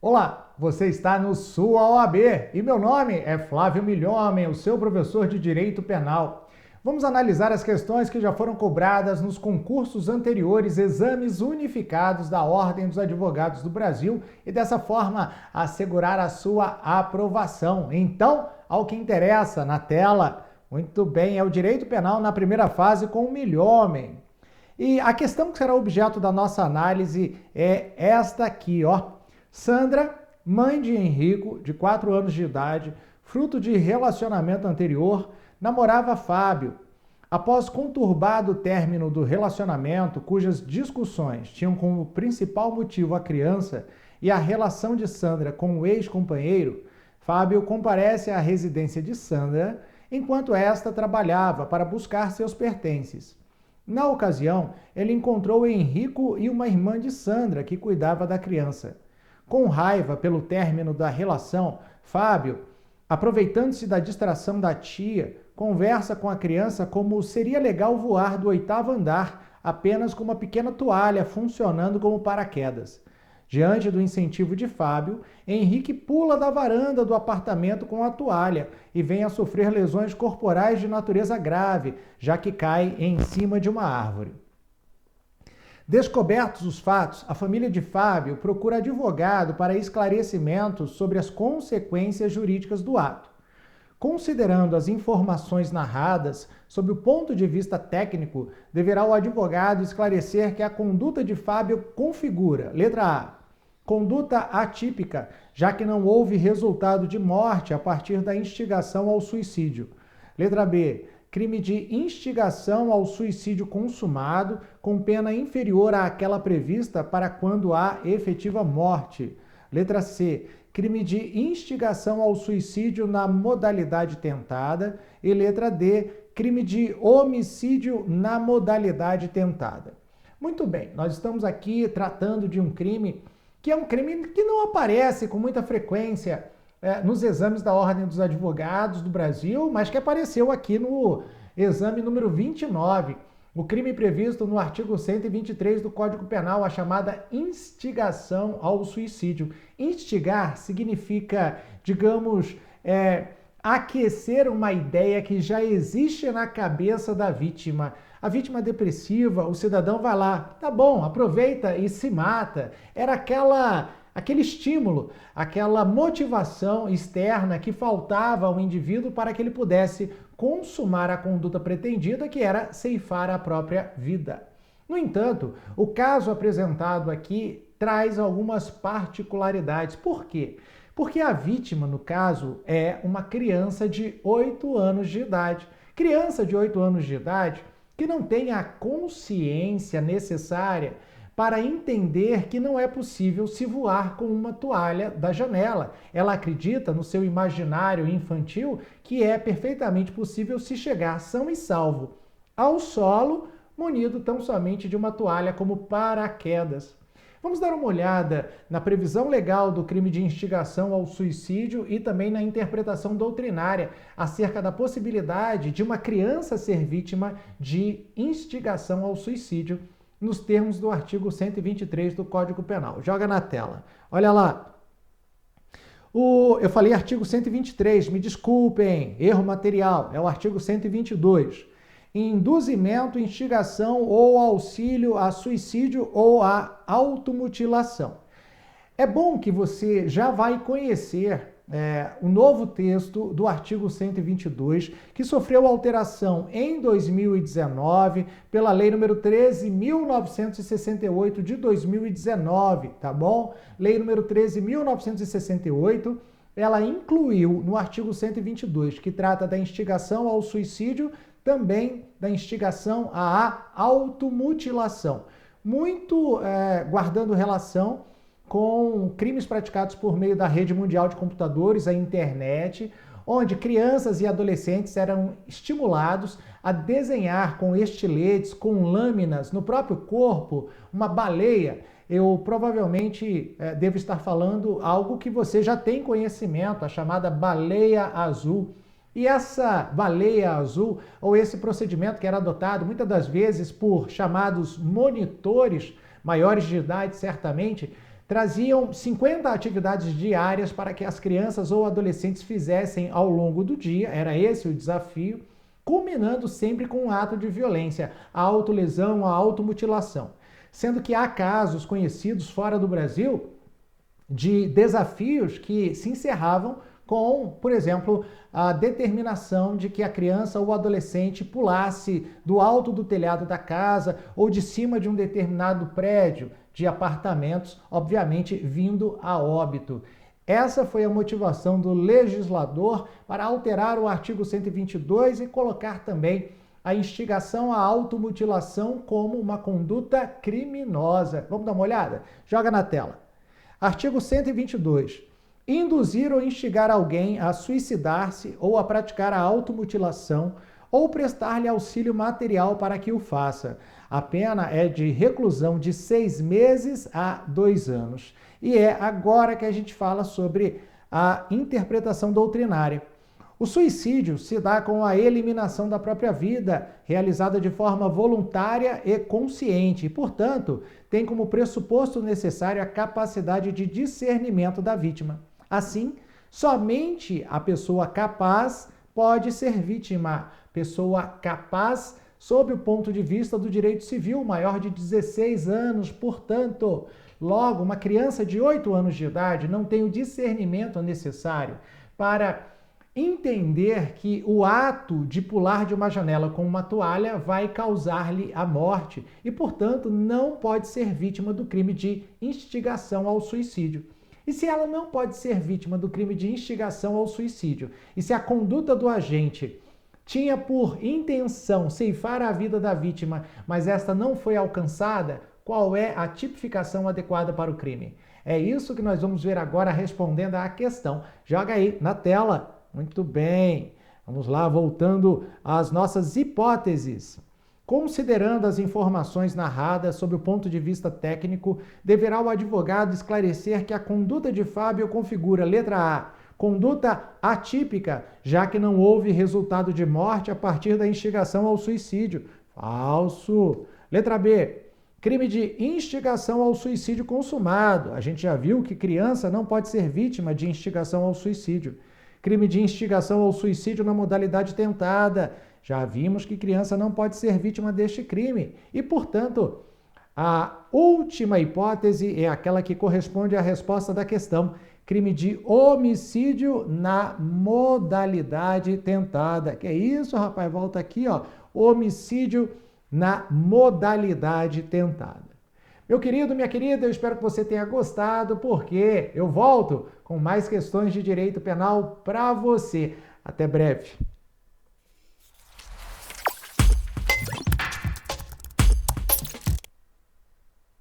Olá, você está no sua OAB e meu nome é Flávio Milhomem, o seu professor de Direito Penal. Vamos analisar as questões que já foram cobradas nos concursos anteriores, exames unificados da Ordem dos Advogados do Brasil e dessa forma assegurar a sua aprovação. Então, ao que interessa na tela, muito bem, é o Direito Penal na primeira fase com o Milhomem. E a questão que será objeto da nossa análise é esta aqui, ó. Sandra, mãe de Henrico, de 4 anos de idade, fruto de relacionamento anterior, namorava Fábio. Após conturbado término do relacionamento, cujas discussões tinham como principal motivo a criança e a relação de Sandra com o ex-companheiro, Fábio comparece à residência de Sandra enquanto esta trabalhava para buscar seus pertences. Na ocasião, ele encontrou Henrico e uma irmã de Sandra que cuidava da criança. Com raiva pelo término da relação, Fábio, aproveitando-se da distração da tia, conversa com a criança como seria legal voar do 8º andar apenas com uma pequena toalha funcionando como paraquedas. Diante do incentivo de Fábio, Henrique pula da varanda do apartamento com a toalha e vem a sofrer lesões corporais de natureza grave, já que cai em cima de uma árvore. Descobertos os fatos, a família de Fábio procura advogado para esclarecimentos sobre as consequências jurídicas do ato. Considerando as informações narradas, sob o ponto de vista técnico, deverá o advogado esclarecer que a conduta de Fábio configura, letra A, conduta atípica, já que não houve resultado de morte a partir da instigação ao suicídio. Letra B, crime de instigação ao suicídio consumado, com pena inferior àquela prevista para quando há efetiva morte. Letra C, crime de instigação ao suicídio na modalidade tentada. E letra D, crime de homicídio na modalidade tentada. Muito bem, nós estamos aqui tratando de um crime que é um crime que não aparece com muita frequência nos exames da Ordem dos Advogados do Brasil, mas que apareceu aqui no exame número 29, o crime previsto no artigo 123 do Código Penal, a chamada instigação ao suicídio. Instigar significa, digamos, aquecer uma ideia que já existe na cabeça da vítima. A vítima depressiva, o cidadão vai lá, tá bom, aproveita e se mata. Era aquele estímulo, aquela motivação externa que faltava ao indivíduo para que ele pudesse consumar a conduta pretendida, que era ceifar a própria vida. No entanto, o caso apresentado aqui traz algumas particularidades. Por quê? Porque a vítima, no caso, é uma criança de 8 anos de idade. Criança de 8 anos de idade que não tem a consciência necessária para entender que não é possível se voar com uma toalha da janela. Ela acredita no seu imaginário infantil que é perfeitamente possível se chegar são e salvo ao solo, munido tão somente de uma toalha como paraquedas. Vamos dar uma olhada na previsão legal do crime de instigação ao suicídio e também na interpretação doutrinária acerca da possibilidade de uma criança ser vítima de instigação ao suicídio nos termos do artigo 123 do Código Penal. Joga na tela. Olha lá. Eu falei artigo 123, me desculpem, erro material, é o artigo 122. Induzimento, instigação ou auxílio a suicídio ou a automutilação. É bom que você já vai conhecer o novo texto do artigo 122, que sofreu alteração em 2019 pela Lei número 13.968 de 2019, tá bom? Lei número 13.968, ela incluiu no artigo 122, que trata da instigação ao suicídio, também da instigação à automutilação. Muito guardando relação com crimes praticados por meio da rede mundial de computadores, a internet, onde crianças e adolescentes eram estimulados a desenhar com estiletes, com lâminas no próprio corpo, uma baleia. Eu provavelmente devo estar falando algo que você já tem conhecimento, a chamada baleia azul. E essa baleia azul, ou esse procedimento que era adotado muitas das vezes por chamados monitores, maiores de idade certamente, traziam 50 atividades diárias para que as crianças ou adolescentes fizessem ao longo do dia, era esse o desafio, culminando sempre com um ato de violência, a autolesão, a automutilação. Sendo que há casos conhecidos fora do Brasil de desafios que se encerravam com, por exemplo, a determinação de que a criança ou adolescente pulasse do alto do telhado da casa ou de cima de um determinado prédio de apartamentos, obviamente vindo a óbito. Essa foi a motivação do legislador para alterar o artigo 122 e colocar também a instigação à automutilação como uma conduta criminosa. Vamos dar uma olhada? Joga na tela. Artigo 122. Induzir ou instigar alguém a suicidar-se ou a praticar a automutilação ou prestar-lhe auxílio material para que o faça. A pena é de reclusão de 6 meses a 2 anos. E é agora que a gente fala sobre a interpretação doutrinária. O suicídio se dá com a eliminação da própria vida, realizada de forma voluntária e consciente, e, portanto, tem como pressuposto necessário a capacidade de discernimento da vítima. Assim, somente a pessoa capaz pode ser vítima. Pessoa capaz, sob o ponto de vista do direito civil, maior de 16 anos, portanto. Logo, uma criança de 8 anos de idade não tem o discernimento necessário para entender que o ato de pular de uma janela com uma toalha vai causar-lhe a morte e, portanto, não pode ser vítima do crime de instigação ao suicídio. E se ela não pode ser vítima do crime de instigação ao suicídio, e se a conduta do agente tinha por intenção ceifar a vida da vítima, mas esta não foi alcançada, qual é a tipificação adequada para o crime? É isso que nós vamos ver agora respondendo à questão. Joga aí na tela. Muito bem. Vamos lá, voltando às nossas hipóteses. Considerando as informações narradas sob o ponto de vista técnico, deverá o advogado esclarecer que a conduta de Fábio configura, letra A, conduta atípica, já que não houve resultado de morte a partir da instigação ao suicídio. Falso. Letra B, crime de instigação ao suicídio consumado. A gente já viu que criança não pode ser vítima de instigação ao suicídio. Crime de instigação ao suicídio na modalidade tentada. Já vimos que criança não pode ser vítima deste crime. E, portanto, a última hipótese é aquela que corresponde à resposta da questão. Crime de homicídio na modalidade tentada. Que é isso, rapaz? Volta aqui, ó. Homicídio na modalidade tentada. Meu querido, minha querida, eu espero que você tenha gostado, porque eu volto com mais questões de direito penal para você. Até breve.